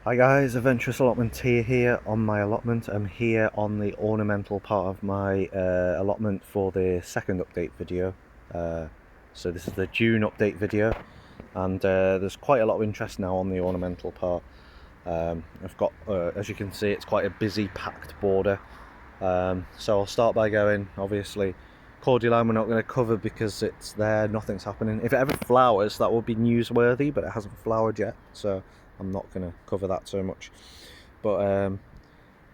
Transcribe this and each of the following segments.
Hi guys, Adventurous Allotment here on my allotment. I'm here on the ornamental part of my allotment for the second update video. So this is the June update video, and there's quite a lot of interest now on the ornamental part. I've got, as you can see, it's quite a busy, packed border. So I'll start by going, obviously, cordyline we're not going to cover because it's there, nothing's happening. If it ever flowers, that would be newsworthy, but it hasn't flowered yet, so I'm not going to cover that so much. But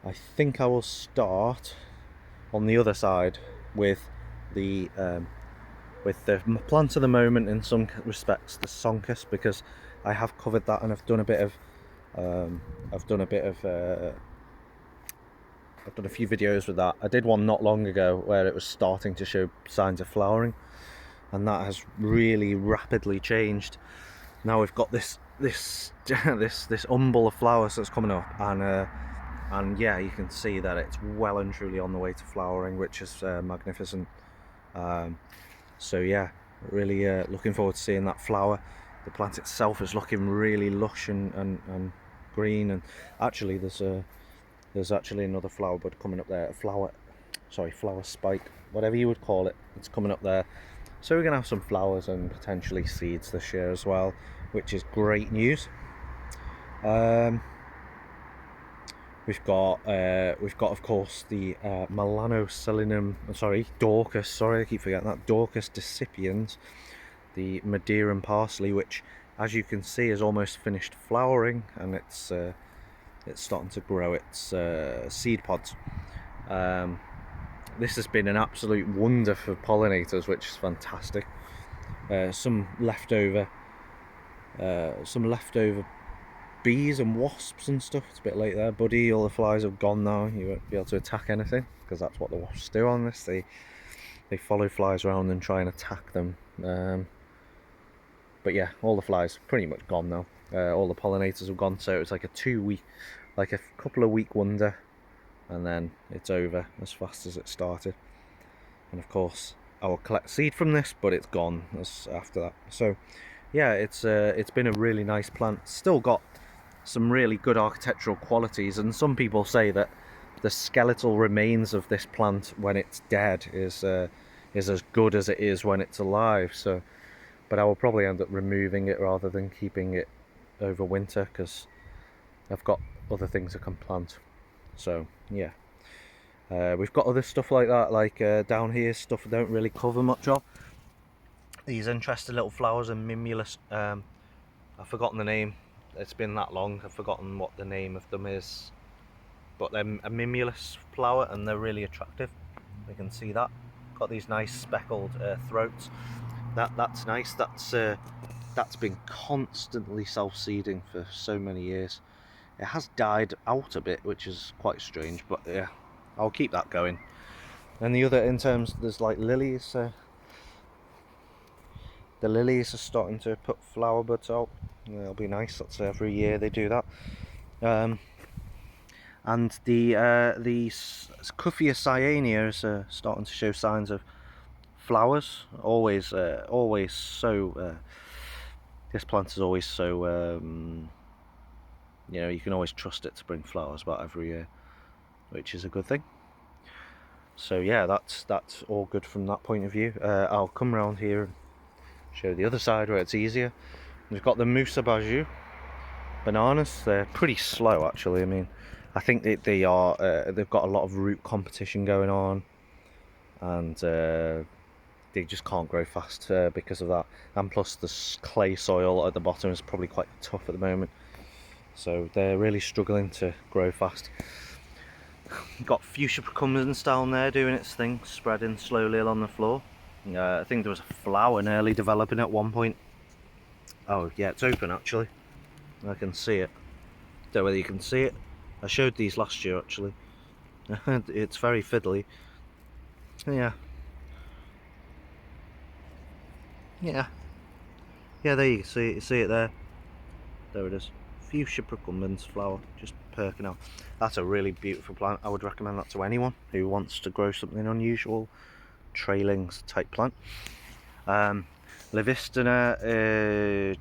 I think I will start on the other side with the plant of the moment, in some respects, the Sonchus, because I have covered that and I've done a bit of I've done a few videos with that. I did one not long ago where it was starting to show signs of flowering, and that has really rapidly changed. Now we've got this this umbel of flowers that's coming up, and yeah, you can see that it's well and truly on the way to flowering, which is magnificent. So yeah, really looking forward to seeing that flower. The plant itself is looking really lush and green, and actually there's actually another flower bud coming up there, flower spike, whatever you would call it. It's coming up there. So we're going to have some flowers and potentially seeds this year as well, which is great news. We've got of course the Daucus, I keep forgetting that, Daucus decipiens, the Madeiran parsley, which as you can see is almost finished flowering, and it's starting to grow its seed pods. This has been an absolute wonder for pollinators, which is fantastic. Some leftover bees and wasps and stuff. It's a bit late there, buddy. All the flies have gone now. You won't be able to attack anything, because that's what the wasps do on this. They follow flies around and try and attack them. But yeah, all the flies are pretty much gone now. All the pollinators have gone, so it's like a couple of week wonder, and then it's over as fast as it started. And of course I will collect seed from this, but it's gone after that. So yeah, it's been a really nice plant. Still got some really good architectural qualities, and some people say that the skeletal remains of this plant when it's dead is as good as it is when it's alive. So, but I will probably end up removing it rather than keeping it over winter, because I've got other things I can plant. So yeah, we've got other stuff like that, like down here, stuff I don't really cover much of. These interesting little flowers are Mimulus. I've forgotten the name. It's been that long, I've forgotten what the name of them is. But they're a Mimulus flower, and they're really attractive. You can see that. Got these nice speckled throats. That's nice. That's been constantly self-seeding for so many years. It has died out a bit, which is quite strange, but yeah, I'll keep that going. And the other, in terms, there's like lilies. The lilies are starting to put flower buds out. It'll be nice. That's every year they do that. And the Cuphea cyanea are starting to show signs of flowers. Always so. This plant is always so. You can always trust it to bring flowers about every year, which is a good thing. So yeah, that's all good from that point of view. I'll come around here and show the other side where it's easier. We've got the Musa Baju bananas. They're pretty slow, actually. I mean, I think they've got a lot of root competition going on, and they just can't grow fast because of that. And plus the clay soil at the bottom is probably quite tough at the moment, so they're really struggling to grow fast. Got fuchsia procumbens down there doing its thing, spreading slowly along the floor. I think there was a flower nearly developing at one point. Oh yeah, it's open actually. I can see it. Don't know whether you can see it. I showed these last year actually. It's very fiddly. Yeah. Yeah. Yeah, there you see it there. There it is. Fuchsia procumbens flower, just perking out. That's a really beautiful plant. I would recommend that to anyone who wants to grow something unusual, trailing type plant. Levistina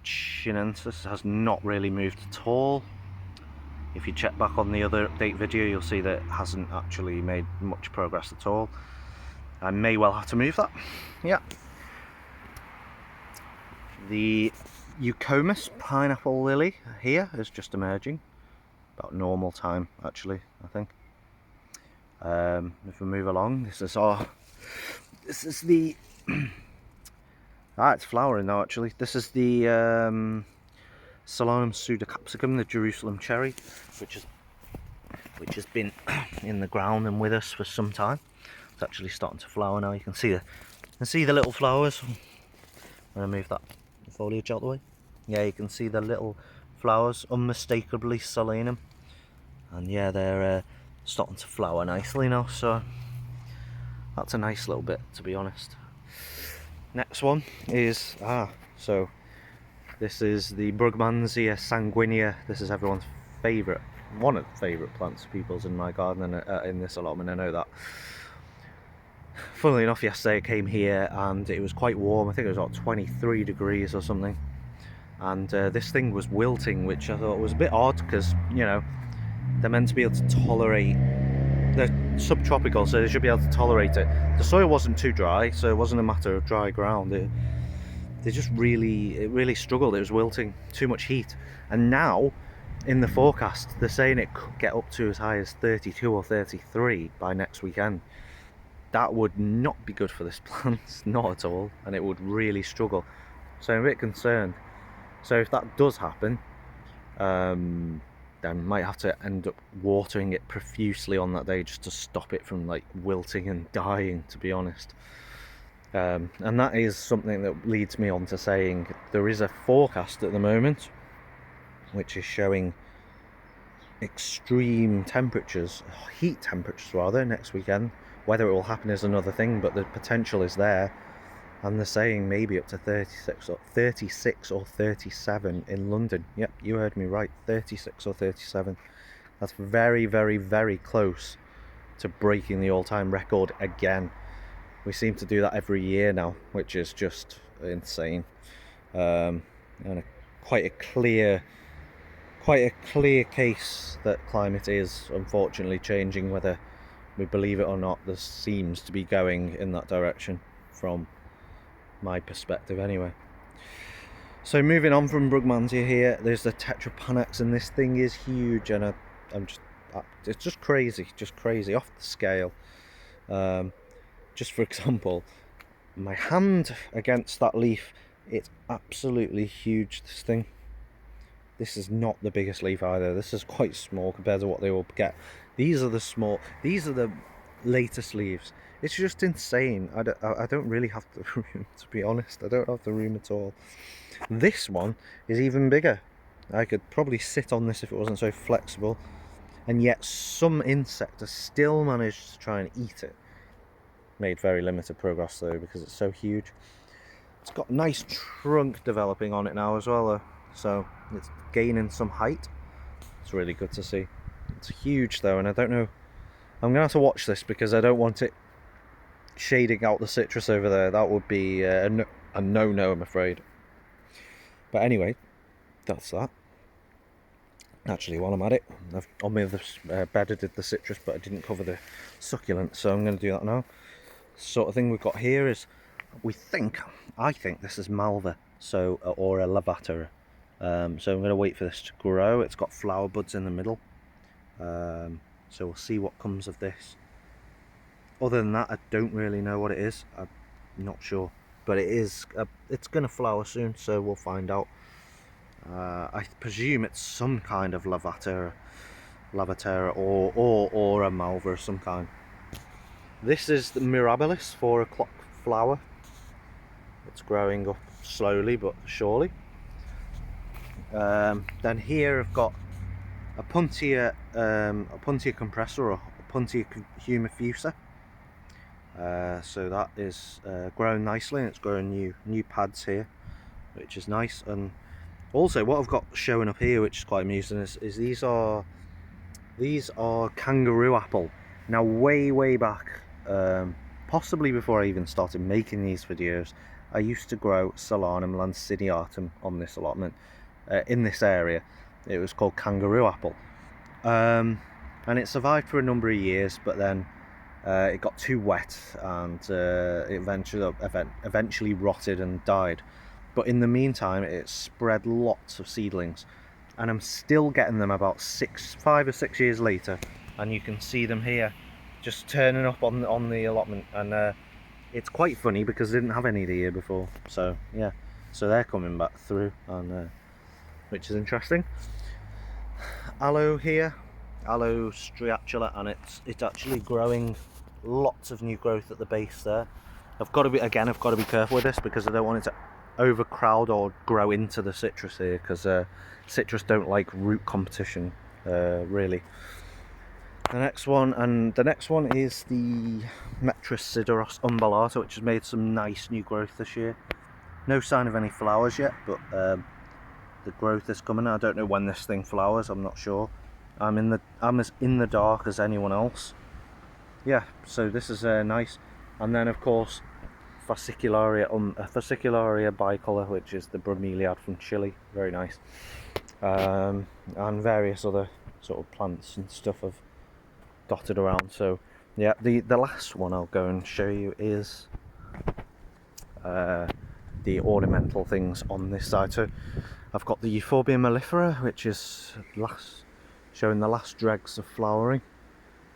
chinensis has not really moved at all. If you check back on the other update video, you'll see that it hasn't actually made much progress at all. I may well have to move that. Yeah. The Eucomus pineapple lily here is just emerging. About normal time, actually, I think. If we move along, this is the it's flowering now, actually. This is the Solanum pseudocapsicum, the Jerusalem cherry, which has been in the ground and with us for some time. It's actually starting to flower now. You can see the little flowers. I'm gonna move that foliage out the way. Yeah, you can see the little flowers, unmistakably Solanum, and yeah, they're starting to flower nicely now. So that's a nice little bit, to be honest. Next one is so this is the Brugmansia sanguinea. This is everyone's favourite, one of the favourite plants of people's in my garden and in this allotment. I know that. Funnily enough, yesterday I came here and it was quite warm. I think it was about 23 degrees or something, and this thing was wilting, which I thought was a bit odd because, you know, they're meant to be able to tolerate, they're subtropical, so they should be able to tolerate it. The soil wasn't too dry, so it wasn't a matter of dry ground. It really struggled. It was wilting, too much heat. And now in the forecast they're saying it could get up to as high as 32 or 33 by next weekend. That would not be good for this plant, not at all, and it would really struggle. So I'm a bit concerned. So if that does happen, then might have to end up watering it profusely on that day just to stop it from like wilting and dying, to be honest. And that is something that leads me on to saying there is a forecast at the moment which is showing extreme temperatures, heat temperatures rather, next weekend. Whether it will happen is another thing, but the potential is there, and they're saying maybe up to 36 or 37 in London. Yep, you heard me right, 36 or 37. That's very, very, very close to breaking the all-time record again. We seem to do that every year now, which is just insane. And quite a clear case that climate is unfortunately changing, whether we believe it or not. This seems to be going in that direction from my perspective anyway. So moving on from Brugmansia here, there's the Tetrapanax, and this thing is huge, and it's just crazy off the scale. Just for example, my hand against that leaf, it's absolutely huge, this thing. This is not the biggest leaf either. This is quite small compared to what they will get. These are the latest leaves. It's just insane. I don't really have the room, to be honest. I don't have the room at all. This one is even bigger. I could probably sit on this if it wasn't so flexible, and yet some insect has still managed to try and eat it. Made very limited progress though because it's so huge. It's got a nice trunk developing on it now as well though, so it's gaining some height. It's really good to see. It's huge though, and I don't know, I'm gonna have to watch this because I don't want it shading out the citrus over there. That would be a no-no, I'm afraid. But anyway, that's that. Actually, while I'm at it, I've on my other bedded the citrus, but I didn't cover the succulent, so I'm going to do that now. Sort of thing we've got here is, I think this is Malva, so or a Lavater. So I'm going to wait for this to grow. It's got flower buds in the middle, so we'll see what comes of this. Other than that, I don't really know what it is. I'm not sure, but it's going to flower soon, so we'll find out. I presume it's some kind of Lavater or a Malva of some kind. This is the Mirabilis 4 o'clock flower. It's growing up slowly but surely. Then here I've got a Puntia compressor, or Puntia humifusa. So that is growing nicely, and it's growing new pads here, which is nice. And also what I've got showing up here, which is quite amusing, is these are kangaroo apple. Now way back, possibly before I even started making these videos, I used to grow Solanum lanciniatum on this allotment in this area. It was called kangaroo apple, And it survived for a number of years, but then it got too wet and it eventually rotted and died. But in the meantime, it spread lots of seedlings, and I'm still getting them about 5 or 6 years later, and you can see them here just turning up on the allotment. And it's quite funny because I didn't have any the year before, so yeah, so they're coming back through, and which is interesting. Aloe here, Aloe striatula, and it's actually growing lots of new growth at the base there. I've got to be careful with this because I don't want it to overcrowd or grow into the citrus here, because citrus don't like root competition really. The next one is the Metrosideros umbellata, which has made some nice new growth this year. No sign of any flowers yet, but the growth is coming. I don't know when this thing flowers, I'm not sure. I'm as in the dark as anyone else. Yeah, so this is nice. And then of course Fascicularia bicolor, which is the bromeliad from Chile, very nice. And various other sort of plants and stuff have dotted around. So yeah, the last one I'll go and show you is the ornamental things on this side. So I've got the Euphorbia mellifera, which is showing the last dregs of flowering.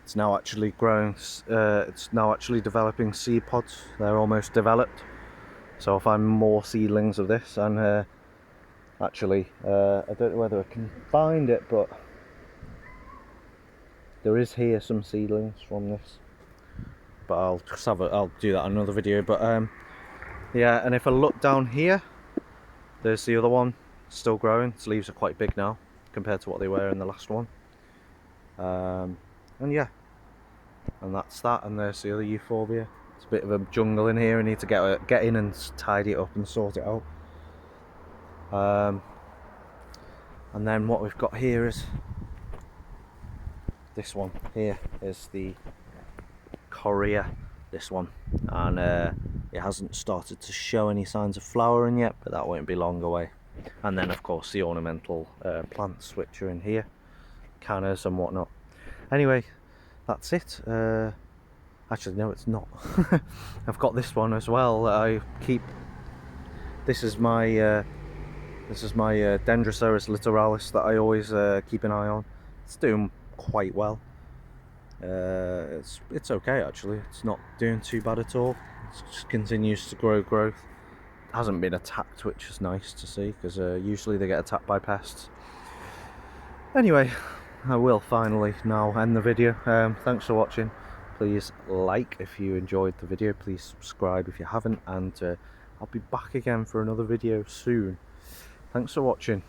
It's now actually growing, it's now actually developing seed pods. They're almost developed, so I'll find more seedlings of this. And actually, I don't know whether I can find it, but there is here some seedlings from this, but I'll do that in another video. But yeah, and if I look down here, there's the other one still growing. Its leaves are quite big now compared to what they were in the last one. And yeah, and that's that. And there's the other Euphorbia. It's a bit of a jungle in here. I need to get in and tidy it up and sort it out. And then what we've got here is this one here is the Correa, this one, and it hasn't started to show any signs of flowering yet, but that won't be long away. And then of course the ornamental plants which are in here, cannas and whatnot. Anyway, that's it. Actually no, it's not. I've got this one as well. This is my Dendroceras littoralis that I always keep an eye on. It's doing quite well. It's okay actually. It's not doing too bad at all. It just continues to grow growth. It hasn't been attacked, which is nice to see, because usually they get attacked by pests. Anyway, I will finally now end the video. Thanks for watching. Please like if you enjoyed the video. Please subscribe if you haven't, and I'll be back again for another video soon. Thanks for watching.